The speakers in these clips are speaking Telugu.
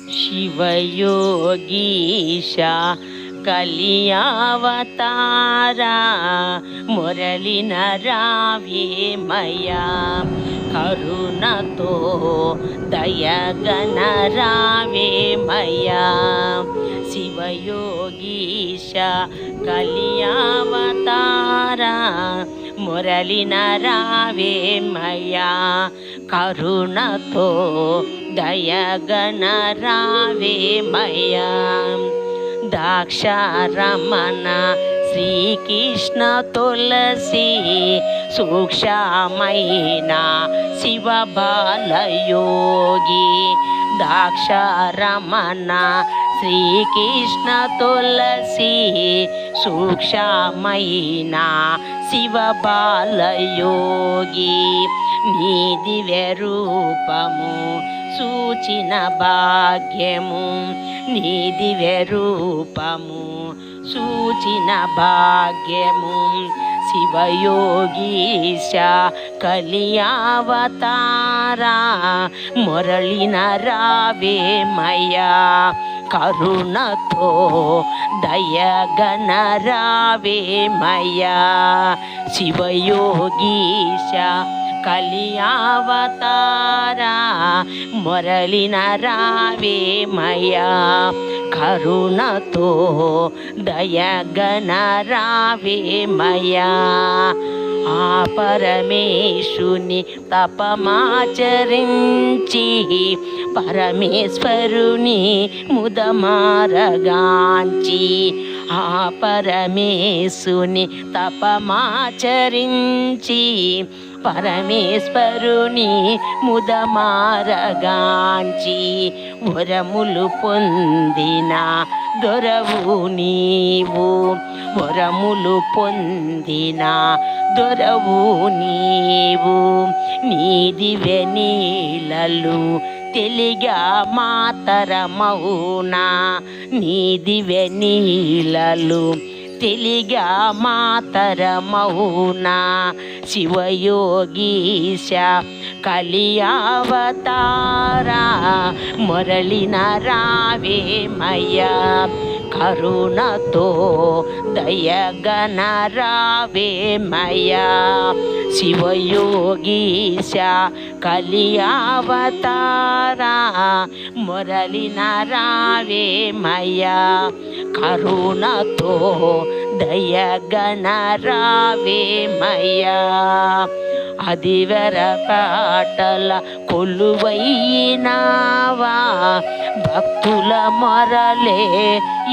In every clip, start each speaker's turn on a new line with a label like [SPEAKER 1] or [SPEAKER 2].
[SPEAKER 1] శివయోగీశ కలియావతారా మురళిన రావేమయ్యా కరుణతో దయగణ రావేమయ్యా శివయోగీశ కలియావతారా మురళిన రావేమయ్యా కరుణతో దయగణ రావేమయ్యా దాక్షారమణ శ్రీకృష్ణ తులసి సూక్ష్మమైన శివ బాలయోగి దాక్షారమణ శ్రీకృష్ణ తులసి సూక్ష్మమైన శివ బాలయోగి నీ దివ్య రూపము సూచిన భాగ్యము నీ దివ్య రూపము సూచిన భాగ్యము శివయోగీశ కలియావతారా మురళిన రావేమయ్యా కరుణతో దయగణ రావేమయ్యా శివయోగీశ కలియావతారా మురళిన రావేమయ్యా కరుణతో దయగణ రావేమయ్యా ఆ పరమేశుని తపమాచరించి పరమేశ్వరుని ముదమారగాంచి ఆ పరమేశుని తపమాచరించి పరమేశ్వరుని ముదమారగాంచి వరములు పొందిన దొరవు నీవు వరములు పొందిన దొరవు నీవు నీ దివ్య నీలలు తెలిగా మాతరమౌనా నీ దివ్య నీలలు తెలిగా మాతరమౌనా శివయోగీశ కలియావతారా మురళిన రావేమయ్యా కరుణతో దయగణ రావేమయ్యా శివయోగీశ కలియావతారా మురళిన రావేమయ్యా కరుణతో దయగణ రావేమయ్యా అదివరపాటల కొలువైనావా భక్తుల మొరలే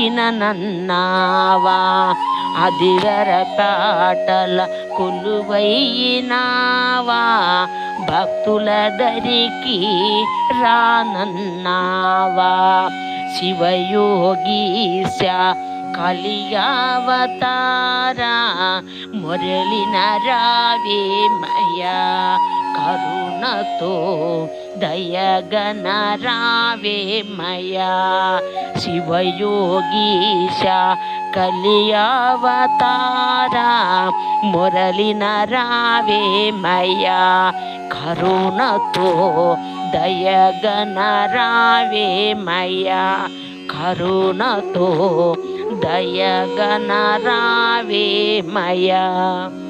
[SPEAKER 1] ఇననన్నావా అదివరపాటల కొలువైనావా భక్తుల దరికి రానన్నావా శివయోగీశ కలియావతారా మురళిన రావేమయ్యా కరుణతో దయగణ రావేమయ్యా శివయోగీశ కలియావతారా మురళిన రావేమయ్యా కరుణతో దయగణ రావేమయ్యా కరుణతో దయగణ రావేమయ్యా